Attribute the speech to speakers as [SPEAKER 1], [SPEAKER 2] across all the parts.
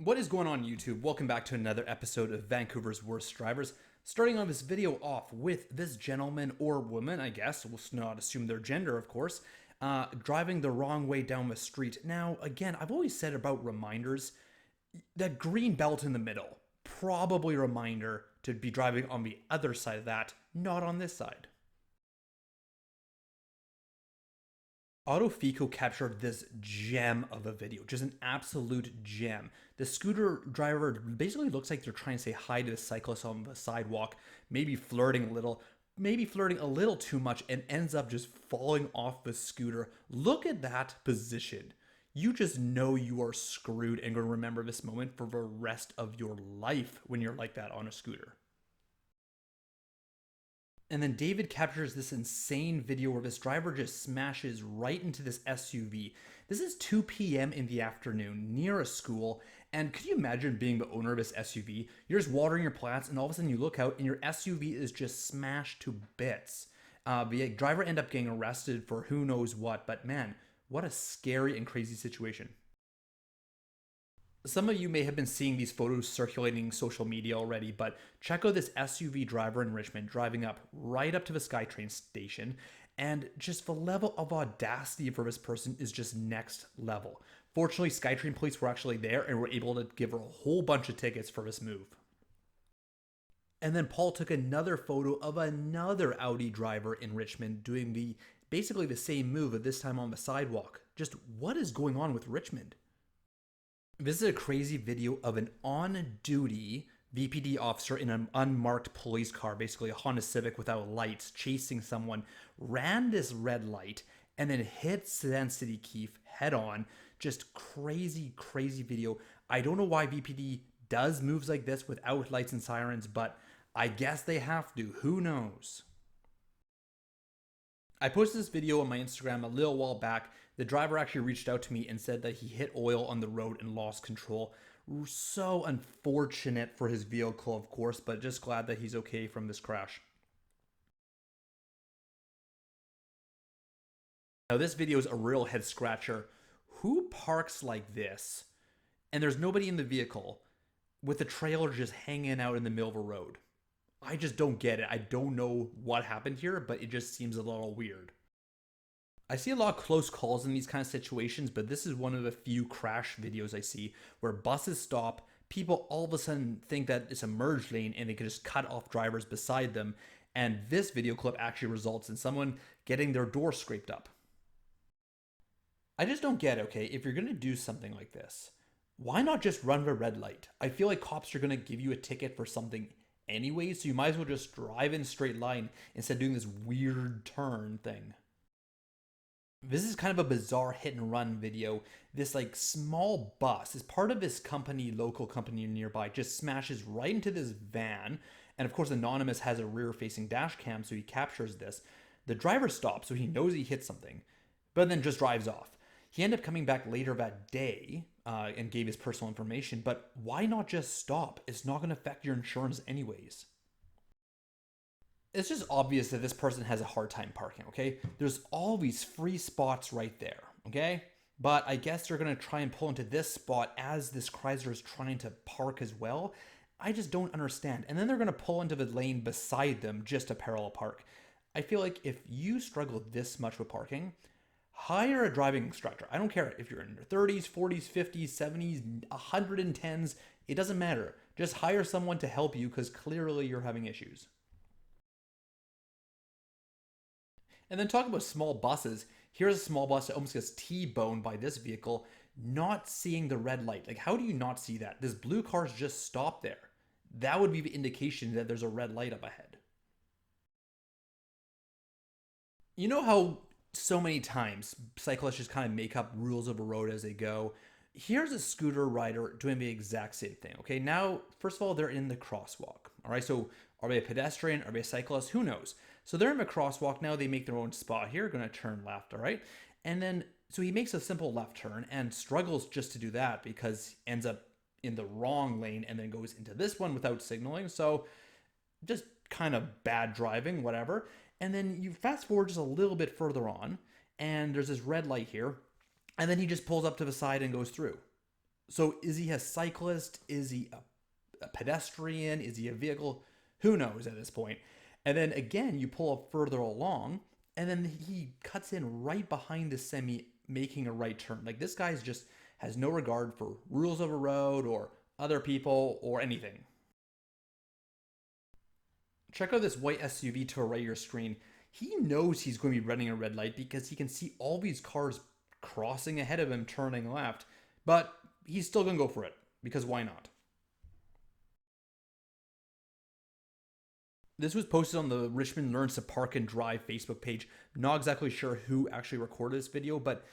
[SPEAKER 1] What is going on YouTube? Welcome back to another episode of Vancouver's Worst Drivers. Starting on this video off with this gentleman or woman, I guess, we'll not assume their gender of course, driving the wrong way down the street. Now again, I've always said about reminders, that green belt in the middle, probably a reminder to be driving on the other side of that, not on this side. AutoFico captured this gem of a video, just an absolute gem. The scooter driver basically looks like they're trying to say hi to the cyclist on the sidewalk, maybe flirting a little too much, and ends up just falling off the scooter. Look at that position. You just know you are screwed and going to remember this moment for the rest of your life when you're like that on a scooter. And then David captures this insane video where this driver just smashes right into this SUV. This is 2 p.m. in the afternoon near a school. And could you imagine being the owner of this SUV? You're just watering your plants and all of a sudden you look out and your SUV is just smashed to bits. The driver ended up getting arrested for who knows what, but man, what a scary and crazy situation. Some of you may have been seeing these photos circulating social media already, but check out this SUV driver in Richmond driving up right up to the SkyTrain station, and just the level of audacity for this person is just next level. Fortunately, SkyTrain police were actually there and were able to give her a whole bunch of tickets for this move. And then Paul took another photo of another Audi driver in Richmond doing basically the same move, but this time on the sidewalk. Just what is going on with Richmond? This is a crazy video of an on-duty VPD officer in an unmarked police car, basically a Honda Civic without lights, chasing someone, ran this red light, and then hit City Keefe head on. Just crazy, crazy video. I don't know why VPD does moves like this without lights and sirens, but I guess they have to. Who knows? I posted this video on my Instagram a little while back. The driver actually reached out to me and said that he hit oil on the road and lost control. So unfortunate for his vehicle, of course, but just glad that he's okay from this crash. Now this video is a real head scratcher. Who parks like this and there's nobody in the vehicle with the trailer just hanging out in the middle of a road? I just don't get it. I don't know what happened here, but it just seems a little weird. I see a lot of close calls in these kind of situations, but this is one of the few crash videos I see where buses stop, people all of a sudden think that it's a merge lane and they can just cut off drivers beside them. And this video clip actually results in someone getting their door scraped up. I just don't get, okay, if you're going to do something like this, why not just run the red light? I feel like cops are going to give you a ticket for something anyway, so you might as well just drive in a straight line instead of doing this weird turn thing. This is kind of a bizarre hit and run video. This like small bus is part of this company, local company nearby, just smashes right into this van. And of course, Anonymous has a rear facing dash cam, so he captures this. The driver stops, so he knows he hit something, but then just drives off. He ended up coming back later that day and gave his personal information, but why not just stop? It's not going to affect your insurance anyways. It's just obvious that this person has a hard time parking, okay? There's all these free spots right there, okay? But I guess they're going to try and pull into this spot as this Chrysler is trying to park as well. I just don't understand. And then they're going to pull into the lane beside them just to parallel park. I feel like if you struggle this much with parking, hire a driving instructor. I don't care if you're in your 30s, 40s, 50s, 70s, 110s. It doesn't matter. Just hire someone to help you because clearly you're having issues. And then talk about small buses. Here's a small bus that almost gets T-boned by this vehicle, not seeing the red light. Like, how do you not see that? This blue car's just stopped there. That would be the indication that there's a red light up ahead. You know how so many times cyclists just kind of make up rules of a road as they go? Here's a scooter rider doing the exact same thing, okay? Now, first of all, they're in the crosswalk, all right? So are they a pedestrian? Are they a cyclist? Who knows? So they're in the crosswalk. Now they make their own spot here, going to turn left, all right? And then, so he makes a simple left turn and struggles just to do that because he ends up in the wrong lane and then goes into this one without signaling. So just kind of bad driving, whatever. And then you fast forward just a little bit further on and there's this red light here. And then he just pulls up to the side and goes through. So is he a cyclist? Is he a pedestrian? Is he a vehicle? Who knows at this point? And then again, you pull up further along, and then he cuts in right behind the semi, making a right turn. Like this guy's just has no regard for rules of a road or other people or anything. Check out this white SUV to the right of your screen. He knows he's going to be running a red light because he can see all these cars crossing ahead of him, turning left, but he's still going to go for it because why not? This was posted on the Richmond Learns to Park and Drive Facebook page. Not exactly sure who actually recorded this video, but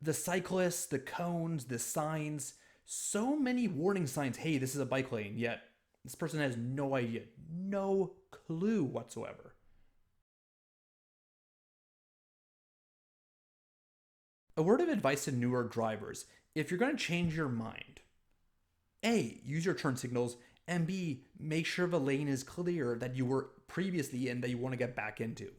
[SPEAKER 1] the cyclists, the cones, the signs, so many warning signs. Hey, this is a bike lane, yet this person has no idea, no clue whatsoever. A word of advice to newer drivers: if you're going to change your mind, A, use your turn signals, and B, make sure the lane is clear that you were previously in that you want to get back into.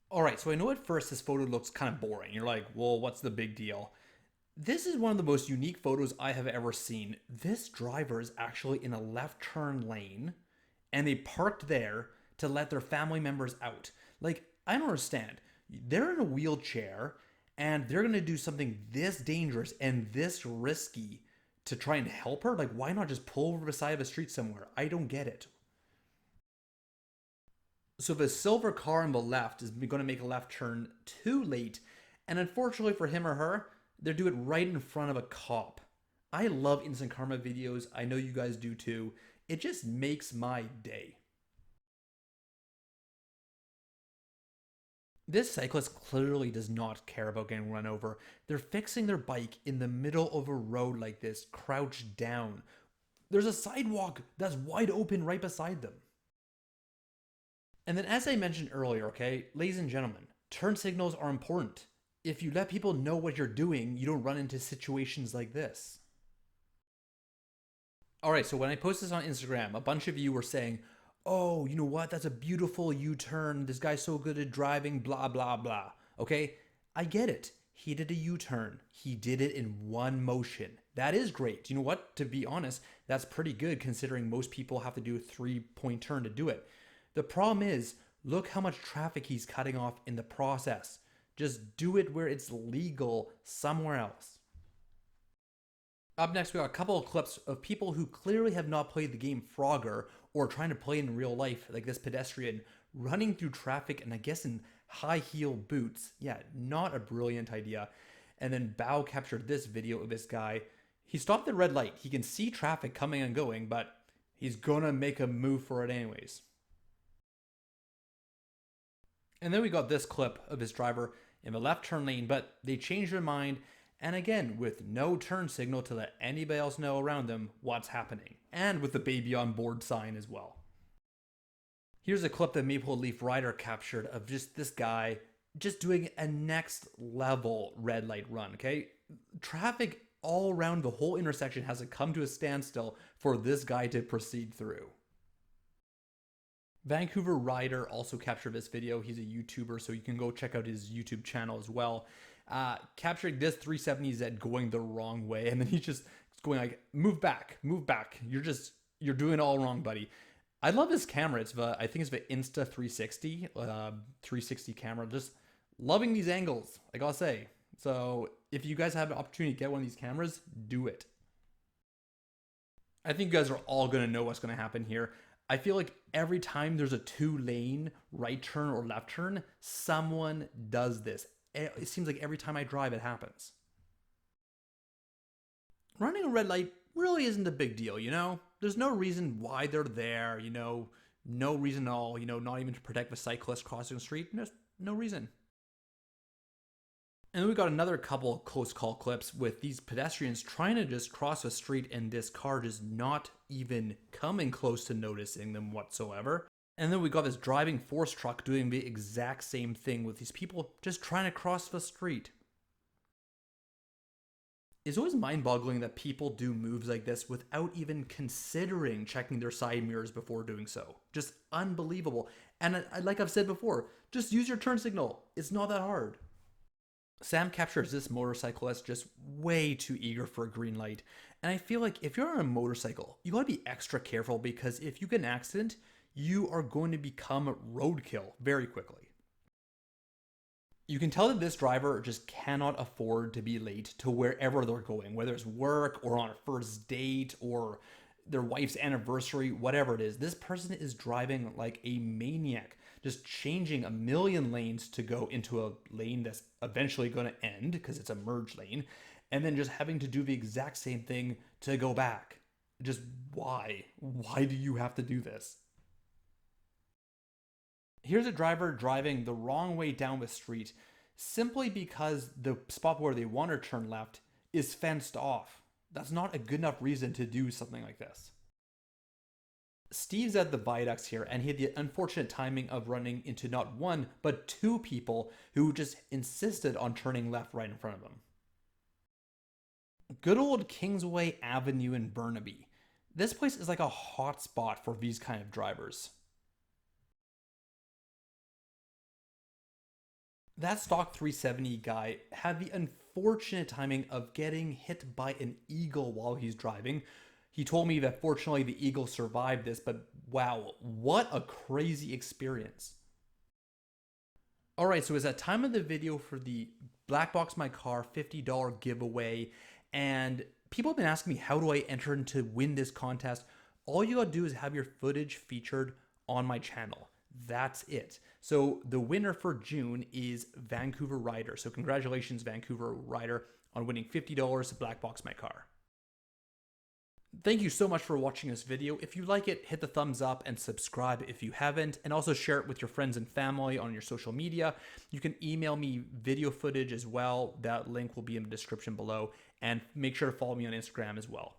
[SPEAKER 1] All right, so I know at first this photo looks kind of boring. You're like, well, what's the big deal? This is one of the most unique photos I have ever seen. This driver is actually in a left turn lane and they parked there to let their family members out. Like, I don't understand. They're in a wheelchair and they're going to do something this dangerous and this risky to try and help her. Like, why not just pull over beside of a street somewhere? I don't get it. So the silver car on the left is going to make a left turn too late, and unfortunately for him or her, they do it right in front of a cop. I love instant karma videos. I know you guys do too. It just makes my day. This cyclist clearly does not care about getting run over. They're fixing their bike in the middle of a road like this, crouched down. There's a sidewalk that's wide open right beside them. And then, as I mentioned earlier, okay, ladies and gentlemen, turn signals are important. If you let people know what you're doing, you don't run into situations like this. All right, so when I posted this on Instagram, a bunch of you were saying, oh, you know what? That's a beautiful U turn. This guy's so good at driving, blah, blah, blah. Okay, I get it. He did a U turn. He did it in one motion. That is great. You know what? To be honest, that's pretty good considering most people have to do a 3-point turn to do it. The problem is, look how much traffic he's cutting off in the process. Just do it where it's legal somewhere else. Up next, we got a couple of clips of people who clearly have not played the game Frogger or trying to play in real life, like this pedestrian running through traffic and I guess in high heel boots. Yeah, not a brilliant idea. And then Bao captured this video of this guy. He stopped at red light. He can see traffic coming and going, but he's gonna make a move for it anyways. And then we got this clip of his driver in the left turn lane, but they changed their mind, and again, with no turn signal to let anybody else know around them what's happening, and with the baby on board sign as well. Here's a clip that Maple Leaf Rider captured of just this guy just doing a next level red light run, okay? Traffic all around the whole intersection has to come to a standstill for this guy to proceed through. Vancouver Rider also captured this video. He's a YouTuber, so you can go check out his YouTube channel as well. Capturing this 370Z going the wrong way, and then he's just going like, move back, move back. You're doing it all wrong, buddy. I love this camera. I think it's the Insta 360, 360 camera. Just loving these angles, I gotta say. So if you guys have an opportunity to get one of these cameras, do it. I think you guys are all gonna know what's gonna happen here. I feel like every time there's a 2-lane right turn or left turn, someone does this. It seems like every time I drive, it happens. Running a red light really isn't a big deal, you know? There's no reason why they're there, you know? No reason at all, you know, not even to protect the cyclist crossing the street. There's no reason. And then we got another couple of close call clips with these pedestrians trying to just cross a street and this car just not even coming close to noticing them whatsoever. And then we got this driving force truck doing the exact same thing with these people just trying to cross the street. It's always mind-boggling that people do moves like this without even considering checking their side mirrors before doing so. Just unbelievable. And like I've said before, just use your turn signal. It's not that hard. Sam captures this motorcyclist just way too eager for a green light. And I feel like if you're on a motorcycle, you gotta be extra careful because if you get an accident, you are going to become roadkill very quickly. You can tell that this driver just cannot afford to be late to wherever they're going, whether it's work or on a first date or their wife's anniversary, whatever it is. This person is driving like a maniac, just changing a million lanes to go into a lane that's eventually going to end because it's a merge lane, and then just having to do the exact same thing to go back. Just why? Why do you have to do this? Here's a driver driving the wrong way down the street simply because the spot where they want to turn left is fenced off. That's not a good enough reason to do something like this. Steve's at the viaducts here, and he had the unfortunate timing of running into not one, but two people who just insisted on turning left right in front of him. Good old Kingsway Avenue in Burnaby. This place is like a hot spot for these kind of drivers. That stock 370 guy had the unfortunate timing of getting hit by an eagle while he's driving. He told me that fortunately the eagle survived this, but wow, what a crazy experience. All right, so it's that time of the video for the Black Box My Car $50 giveaway, and people have been asking me how do I enter to win this contest. All you gotta do is have your footage featured on my channel. That's it. So the winner for June is Vancouver Rider. So congratulations, Vancouver Rider, on winning $50 to Black Box My Car. Thank you so much for watching this video. If you like it, hit the thumbs up and subscribe if you haven't, and also share it with your friends and family on your social media. You can email me video footage as well. That link will be in the description below, and make sure to follow me on Instagram as well.